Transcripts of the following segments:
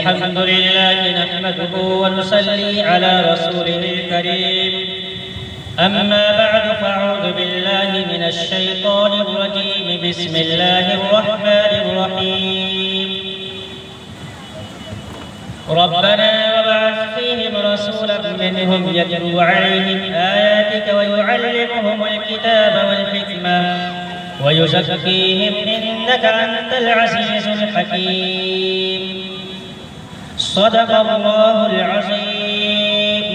الحمد لله نحمده ونصلي على رسوله الكريم أما بعد فأعوذ بالله من الشيطان الرجيم بسم الله الرحمن الرحيم ربنا وابعث فيهم رسولا منهم يتلو عليهم آياتك ويعلمهم الكتاب والحكمة ويزكيهم إنك أنت العزيز الحكيم صدق الله العظيم.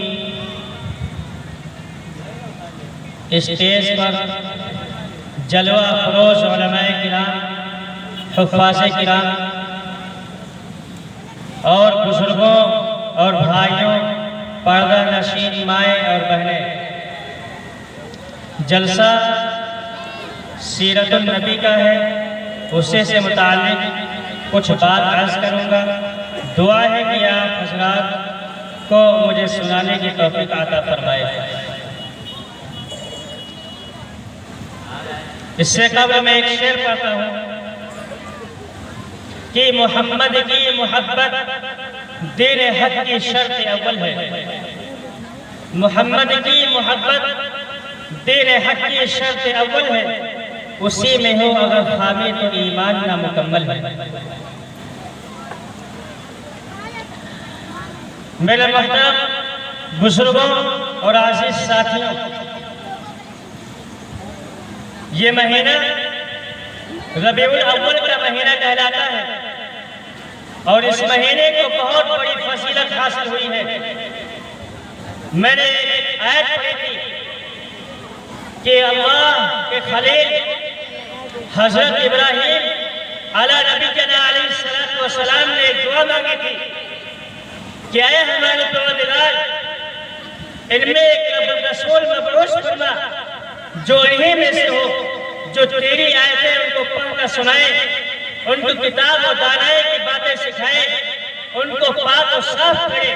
اسٹیج پر جلوہ افروز علماء کرام، حفاظ کرام اور بزرگوں اور بھائیوں، پردہ نشین مائیں اور بہنیں، جلسہ سیرت النبی کا ہے، اسے سے متعلق کچھ بات عرض کروں گا. دعا ہے کہ آپ حضرات کو مجھے سنانے کی توفیق عطا فرمائے. اس سے قبل میں ایک شعر پڑھتا ہوں کہ محمد کی محبت دین حق کی شرط اول ہے. محمد کی محبت دین حق کی شرط اول ہے، اسی میں ہو اگر خامی تو ایمان نامکمل ہے. میرے محترم بزرگوں اور عزیز ساتھیوں، یہ مہینہ ربیع الاول کا مہینہ کہلاتا ہے اور اس مہینے کو بہت بڑی فضیلت حاصل ہوئی ہے. میں نے ایک آیت پڑھی تھی کہ اللہ کے خلیل حضرت ابراہیم علی نبینا علیہ السلام نے ایک دعا مانگی تھی کہ اے ہمارے پروردگار، ان میں ایک رسول مبعوث فرما جو انہی میں سے ہو، جو تیری آیتیں ان کو پڑھ کر سنائے، ان کو کتاب و دانائی کی باتیں سکھائے، ان کو پاک و صاف کرے.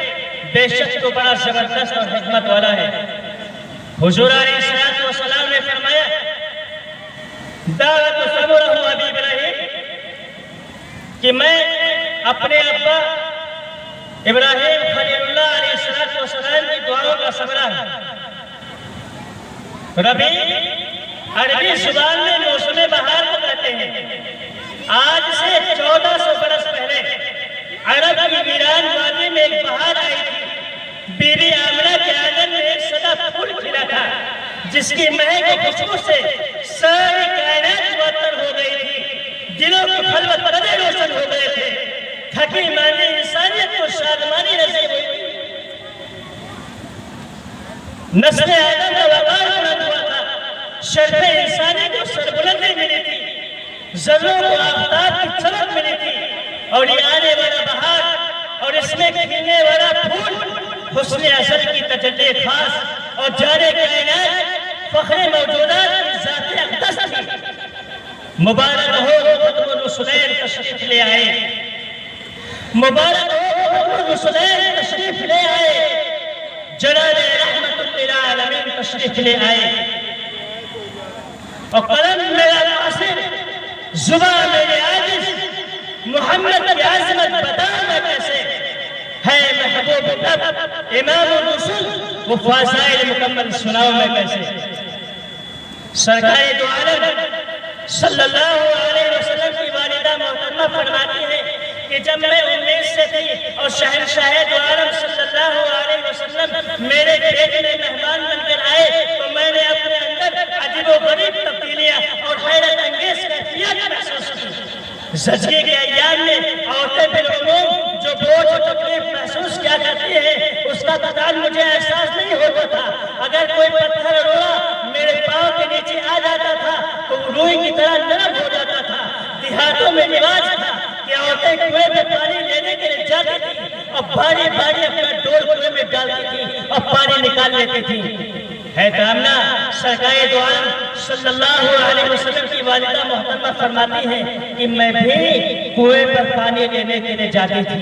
بے شک تو بڑا زبردست اور حکمت والا ہے. حضور علیہ السلام نے فرمایا دعوت صبرہ ابی ابراہیم کہ میں اپنے ابا ابراہیم خلیل اللہ علیہ السلام کی دعاؤں کا صبرہ ہے. ربیع عربی زبان میں موسم بہار کو کہتے ہیں. آج سے 1400 برس پہلے عرب کی ویران وادی میں ایک بہار آئی تھی. بی بی آمنہ کے آنگن میں ایک سدا پھول کھلا تھا جس کی مہک و خوشبو سے ساری کائنات معطر ہو گئی تھی. دلوں کی خلوت پردے روشن ہو گئے تھے. تھکی ماندی انسانیت کو شادمانی نصیب ہوئی تھی. نسل آدم کا وقار بلند ہوا تھا. شرف انسانی کو سربلندی ملی تھی. ذروں کو آفتاب کی چمک ملی تھی. اور یہ آنے والا بہار اور اس میں کھلنے والا پھول حسن اصل کی تجلی خاص اور جارے کائنات فخر موجودات کی ذات اقدس تھی. مبارک ہو ختم الرسلین تشریف لے آئے. مبارک ہو ختم الرسلین تشریف لے آئے. جلال رحمت للعالمین تشریف لے آئے. اور قلم میرا قاصر، زبان میرے عاجز، محمد کی عظمت بتاؤں میں کیسے. ہے محبوب رب امام الرسول وہ فضائل مکمل سناؤں میں کیسے. سرکار دو عالم صلی اللہ علیہ وسلم کی والدہ محترمہ فرماتی ہے کہ جب میں 19 سے تھی اور شہنشاہ دو عالم صلی اللہ علیہ وسلم میرے بیٹے میں مہمان بن کر آئے تو میں نے اپنے اندر عجیب و غریب تبدیلیاں اور حیرت انگیز کیفیت محسوس کی. زچگی کے ایام میں عورتیں بالعموم جو بوجھ و تکلیف محسوس کیا کرتی ہیں اس کا تعداد مجھے احساس نہیں ہوتا تھا. اگر کوئی پتھر روڑا میرے پاؤں کے نیچے آ جاتا تھا تو وہ روئی کی طرح نرم ہو جاتا تھا. دیہاتوں میں رواج تھا کہ عورتیں کنویں میں پانی لینے کے لیے جاتی تھیں اور باری باری اپنا ڈول کنویں میں ڈالتی تھی اور پانی نکال لیتی تھی. ہے تامنا سرکار دو عالم صلی اللہ علیہ وسلم کی والدہ محترمہ فرماتی ہیں کہ میں بھی کنویں پر پانی لینے کے لیے جاتی تھی.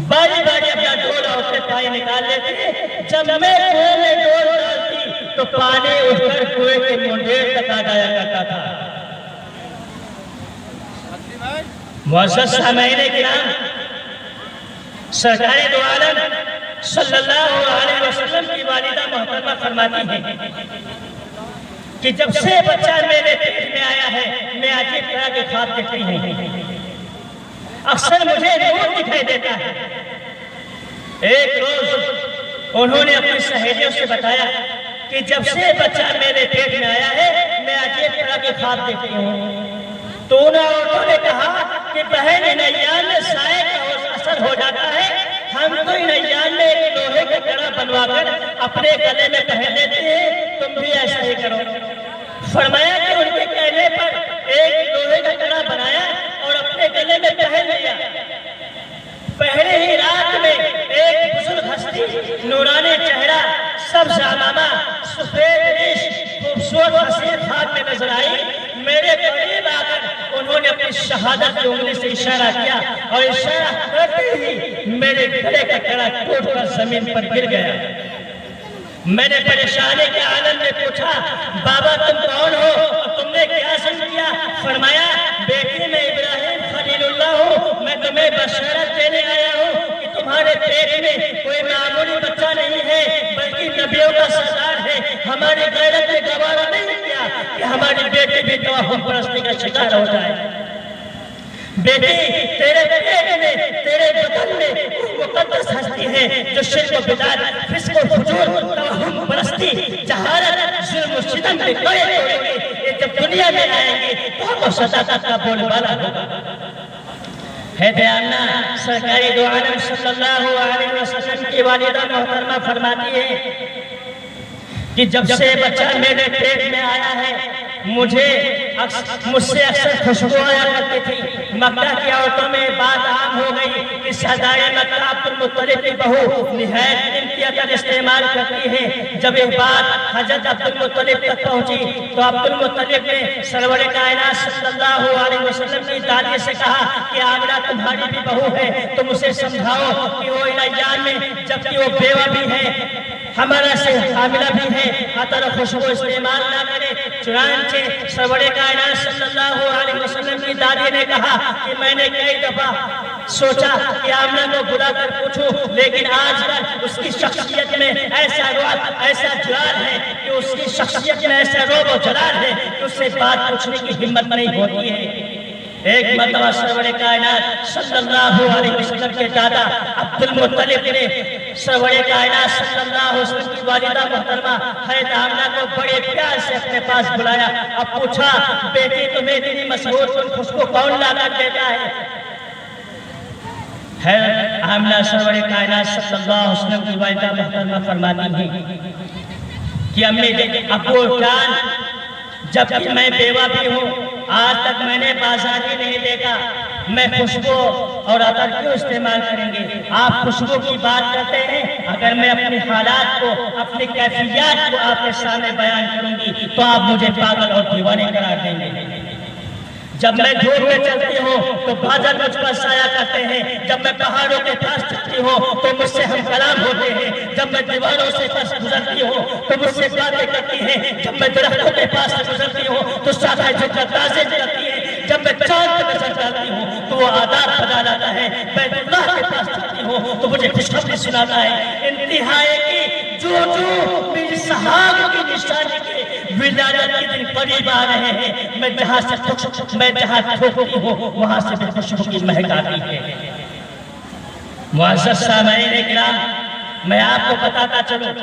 باری باری اپنا ڈول عورتیں پانی نکال لیتی تھی. جب میں کنویں میں ڈول ڈالتی تو پانی اٹھ کر کنویں کے منڈیر تک آ جایا کرتا تھا. معزز سامعین کرام، سرکار دو عالم صلی اللہ علیہ وسلم کی والدہ محترمہ فرماتی ہیں کہ جب سے بچہ میرے پیٹ میں آیا ہے میں عجیب طرح کے خواب دیکھتی ہوں، اکثر مجھے نور دکھائی دیتا ہے۔ ایک روز انہوں نے اپنی سہیلیوں سے بتایا کہ جب سے بچہ میرے پیٹ میں آیا ہے میں عجیب طرح کے خواب دیکھتی ہوں۔ تو انہوں نے کہا کہ بہن ان ایام میں سائے کا اثر ہو جاتا ہے، ہم تو ان ایام میں ایک لوہے کا کڑا بنوا کر اپنے گلے میں پہن لیتے ہیں، تم بھی ایسا ہی کرو۔ فرمایا کہ ان کے کہنے پر ایک لوہے کا کڑا بنایا اور اپنے گلے میں پہن لیا۔ پہلے ہی رات میں ایک بزرگ ہستی، نورانی چہرہ، سبز عمامہ، سفید ریش، خوبصورت حسین خواب میں نظر آئی۔ میرے قریب آ کر انہوں نے اپنی شہادت کی انگلی سے اشارہ کیا اور اشارہ کرتے ہی میرے گلے کا کڑا ٹوٹ کر زمین پر گر گیا۔ میں نے پریشانی کے عالم میں پوچھا بابا تم کون ہو اور تم نے کیا سن کیا؟ فرمایا بیٹی میں ابراہیم خلیل اللہ ہوں، میں تمہیں بشارت دینے آیا ہوں کہ تمہارے پیٹ میں کوئی معمولی بچہ نہیں ہے بلکہ نبیوں کا سردار ہے۔ ہماری غیرت نے گوارا نہیں کیا کہ ہماری بیٹی بھی توہم پرستی کا شکار ہو جائے۔ بیٹی تیرے پیٹ میں، تیرے بدن میں مقدس ہستی ہے جو شرک و بدعت، فسق و فجور، توہم پرستی، جہالت، ظلم و ستم میں کوئی توڑیں گے۔ یہ جب دنیا میں آئیں گے تو ہم کو صداقت کا بول بالا ہوگا۔ ہے آمنہ سرکار دو عالم صلی اللہ علیہ وسلم کی والدہ محترمہ فرماتی ہے کہ جب سے بچہ میرے پیٹ میں آیا ہے مجھ سے اکثر خوشبو آیا کرتی تھی۔ مکہ کی عورتوں میں بات عام ہو گئی کہ سردار مکہ عبد المطلب کی بہو نہایت قیمتی عطر استعمال کرتی ہے۔ جب یہ بات حضرت عبد المطلب تک پہنچی تو عبد المطلب نے سرور کائنات صلی اللہ علیہ وسلم کی دادی سے کہا کہ آمنہ تمہاری بھی بہو ہے، تم اسے سمجھاؤ کہ وہ ان ایام میں جبکہ وہ بیوہ بھی ہے، ہمارا سے حاملہ بھی ہے، عطر و خوشبو استعمال نہ کرے۔ چنانچہ سرور کائنات صلی اللہ علیہ وسلم کی دادی نے کہا کہ میں نے کئی دفعہ سوچا کہ آمنہ کو بلا کر پوچھوں، لیکن آج کل اس کی شخصیت میں ایسا رعب، ایسا جلال ہے کہ اس کی شخصیت میں ایسا رعب و جلال ہے کہ اس سے بات پوچھنے کی ہمت نہیں ہوتی ہے۔ ایک مرتبہ سرور کائنات صلی اللہ علیہ وسلم کے دادا عبد المطلب نے سرور کائنات صلی اللہ علیہ وسلم کی والدہ محترمہ حضرت آمنہ کو بڑے پیار سے اپنے پاس بلایا۔ اب پوچھا بیٹی تمہیں اتنی مسحور کن خوشبو کون لا کر دیتا ہے؟ حضرت آمنہ سرور کائنات صلی اللہ علیہ وسلم کی والدہ محترمہ فرماتی ہیں کہ امی ابو جان جب کہ میں بیوہ بھی ہوں آج تک میں نے بازار ہی نہیں دیکھا، میں خوشبو اور عطر کیوں استعمال کریں گے؟ آپ خوشبو کی بات کرتے ہیں، اگر میں اپنی حالات کو، اپنی کیفیات کو آپ کے سامنے بیان کروں گی تو آپ مجھے پاگل اور دیوانے قرار دیں گے۔ جب میں دھوپ میں چلتی ہوں تو بادل مجھ پر سایہ کرتے ہیں، جب میں پہاڑوں کے پاس چلتی ہوں تو مجھ سے ہم کلام ہوتے ہیں، جب میں دیواروں سے پاس گزرتی ہوں تو مجھ سے باتیں کرتی ہیں، جب میں درختوں کے پاس گزرتی ہوں تو شاخیں جھک کر تازے کرتی ہیں، جب میں چاند پر نظر ڈالتی ہوں تو وہ آداب بنا لاتا ہے، بیت اللہ کے پاس چلتی ہوں تو مجھے خوشخبری سناتا ہے۔ انتہائی کی جو میری صحابہ کی نشانی کے ولادت کے دن قریب آ رہے ہیں، میں جہاں تھوکتی ہوں وہاں سے بھی خوشبو کی مہک آتی ہے۔ معزز سامعین کرام، میں آپ کو بتاتا چلوں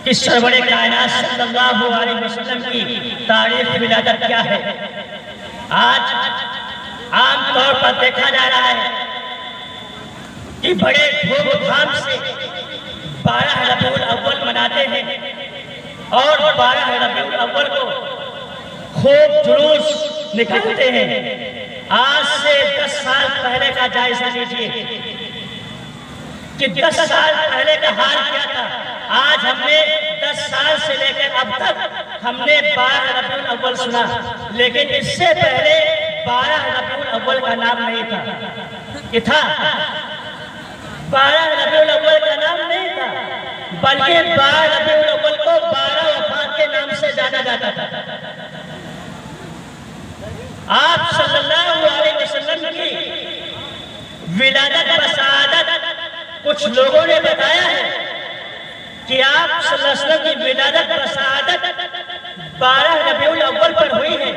کہ سرور کائنات صلی اللہ علیہ وسلم کی تاریخ ولادت کیا ہے۔ آج عام طور پر دیکھا جا رہا ہے کہ بڑے دھوم دھام سے 12 ربیع الاول مناتے ہیں اور 12 ربیع الاول کو خوب جلوس نکالتے ہیں۔ آج سے 10 سال پہلے کا جائزہ لیجئے کہ 10 سال پہلے کا حال کیا تھا۔ آج ہم نے 10 سال سے لے کر اب تک ہم نے 12 ربیع الاول سنا، لیکن اس سے پہلے 12 ربیع الاول کا نام نہیں تھا۔ یہ تھا 12 ربیع الاول کا نام نہیں تھا، بلکہ 12 ربیع الاول کو 12 وفات کے نام سے جانا جاتا تھا۔ آپ صلی اللہ علیہ وسلم کی ولادت و سعادت کچھ لوگوں نے بتایا ہے کہ آپ صلی اللہ علیہ وسلم کی ولادت بسعادت 12 ربیع الاول پر ہوئی ہے،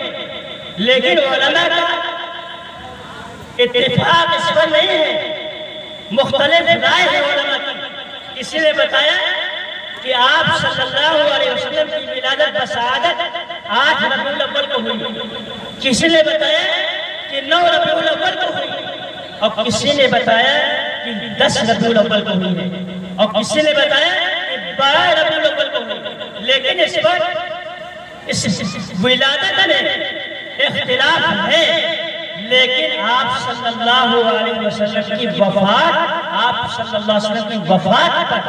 لیکن علماء کا اتفاق اس پر نہیں ہے، مختلف رائے ہے علماء کی۔ کسی نے بتایا کہ آپ صلی اللہ علیہ وسلم کی ولادت بسعادت 8 ربیع الاول کو ہوئی، کسی نے بتایا کہ 9 ربیع الاول کو ہوئی، اور کسی نے بتایا کہ 10 ربیع الاول کو ہوئی ہے، اور کسی نے بتایا کہ 12 ربیع الاول کو ہوئی۔ لیکن اس پر اس ولادت میں اختلاف ہے، لیکن آپ صلی اللہ علیہ وسلم کی وفات، آپ صلی اللہ علیہ وسلم کی وفات پر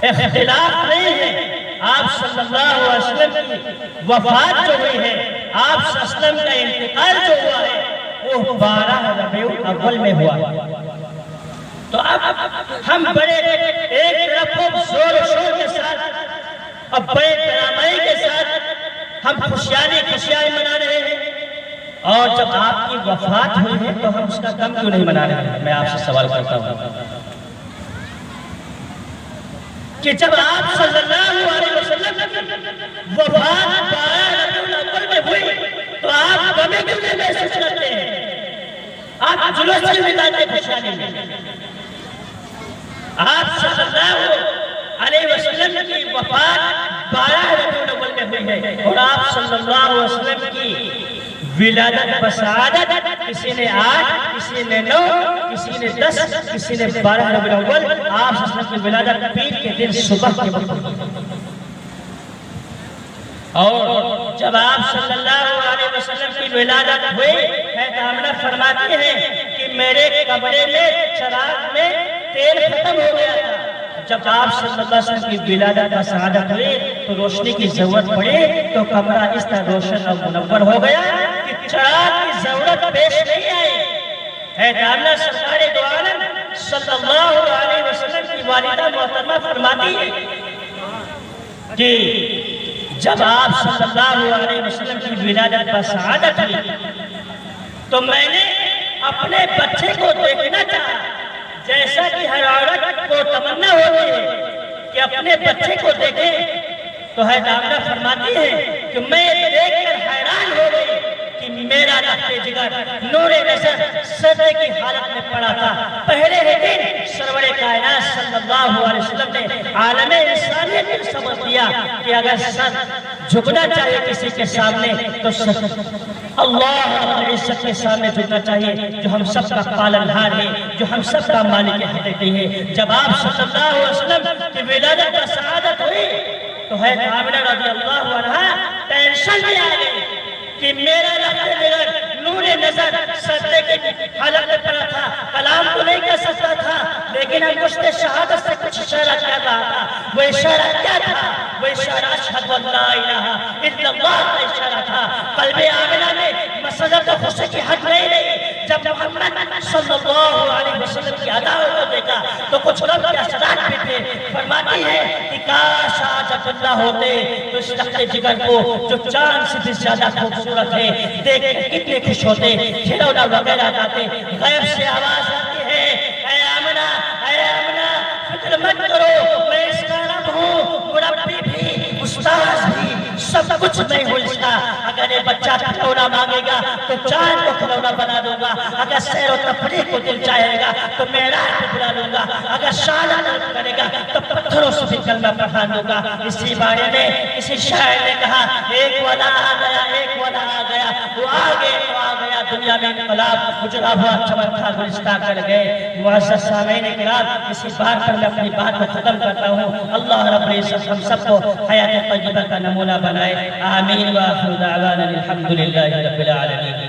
اختلاف نہیں ہے۔ آپ صلی اللہ علیہ وسلم کی وفات جو ہوئی ہے، آپ صلی اللہ علیہ وسلم کا انتقال جو ہوا ہے، وہ 12 ربیع الاول میں ہوا۔ تو اب ہم بڑے ایک طرف خوب زور و شور کے ساتھ اور بڑے ترامائی کے ساتھ ہم خوشیاں منا رہے ہیں، اور جب آپ کی وفات ہوئی ہے تو ہم اس کا غم کیوں نہیں منا رہے ہیں؟ میں آپ سے سوال کرتا ہوں کہ جب آپ صلی اللہ علیہ وسلم کی وفات 12 ربیع الاول میں ہوئی تو آپ غم کیوں نہیں محسوس کرتے ہیں؟ آپ جلوس سے نکالتے خوشحالی میں۔ آپ صلی اللہ علیہ وسلم کی وفات 12 ربیع الاول میں ہوئی ہے، اور آپ صلی اللہ علیہ وسلم کی ولادت بسعادت کسی نے 8، کسی نے 9، کسی نے 10، کسی نے 12 ربیع الاول، آپ صلی اللہ علیہ وسلم کی ولادت پیر کے دن صبح کے وقت۔ اور جب آپ صلی اللہ علیہ وسلم کی ولادت ہوئی، حضرت آمنہ فرماتی ہیں کہ میرے کمرے میں چراغ میں تیل ختم ہو گیا تھا۔ جب آپ صلی اللہ علیہ وسلم کی ولادت بسعادت ہوئی تو روشنی کی ضرورت پڑی، تو کمرہ اس طرح روشن اور منور ہو گیا کہ چراغ کی ضرورت پیش نہیں آئی۔ حضرت آمنہ سرکار دو عالم صلی اللہ علیہ وسلم کی والدہ محترمہ فرماتی ہے کہ جب آپ صلی اللہ علیہ وسلم کی ولادت بسعادت ہوئی تو میں نے اپنے بچے کو دیکھنا چاہا، جیسا کہ ہر عورت کو تمنا ہوتی ہے کہ اپنے بچے کو دیکھے۔ تو حضرت آمنہ فرماتی ہے کہ میں دیکھ کر حیران ہو گئی کہ میرا رخت جگر نور نظر سردے کی حالت میں پڑا تھا۔ پہلے ہی دن سرور کائنات صلی اللہ علیہ وسلم نے عالم انسانیت کو سبق دیا کہ اگر سر جھکنا چاہیے کسی کے سامنے تو اللہ رب العزت کے سامنے جھکنا چاہیے، جو ہم سب کا پالنہار ہے، جو ہم سب کا مالک حقیقی ہے۔ جب آپ صلی اللہ علیہ وسلم کی ولادت بسعادت ہوئی تو حضرت آمنہ رضی اللہ عنہا ٹینشن میں آ گئی کہ میرا رخت جگر نور نظر سردے کی حالت میں پڑا تھا، کلام تو نہیں کر سکتا تھا، لیکن انگشت شہادت سے کچھ اشارہ کر رہا تھا۔ وہ اشارہ کیا تھا؟ وہ اشارہ اشہد ان لا الہ الا اللہ کا اشارہ تھا۔ قلب آمنہ میں مسرت و خوشی کی حد نہیں رہی۔ جب محمد صلی اللہ علیہ وسلم کی عداوت کو دیکھا تو کچھ غم کے اثرات بھی تھے۔ فرماتی ہے کہ کاش آج عبداللہ ہوتے تو اس رخت جگر کو جو چاند سے بھی زیادہ خوبصورت ہے دیکھ کر کتنے خوش ہوتے، کھلونا وغیرہ گاتے۔ غیب سے آواز آتی ہے، اے آمنہ، اے آمنہ، فکر مت کرو، میں اس کا رب ہوں، مربی بھی، استاذ بھی، سب کچھ میں ہوں اس کا۔ اگر یہ بچہ کھلونا مانگے گا تو چاند کو کھلونا بنا دوں گا، اگر سیر و تفریح کو دل چاہے گا تو معراج کو بلا لوں گا، اگر شعلہ طلب کرے گا تو پتھروں سے بھی کلمہ پڑھا دوں گا۔ اسی بارے میں کسی شاعر نے کہا، ایک وعدہ آ گیا، ایک وعدہ آ گیا، وہ آگے تو آ گیا، دنیا میں انقلاب اجڑا ہوا چمکتا گلستہ کر گئے۔ معزز سامعین کرام، اسی بات پر میں اپنی بات کو ختم کرتا ہوں۔ اللہ رب العزت ہم سب کو حیات طیبہ کا نمونہ بنائے، آمین۔ وآخر دعوانا الحمدللہ رب العالمین۔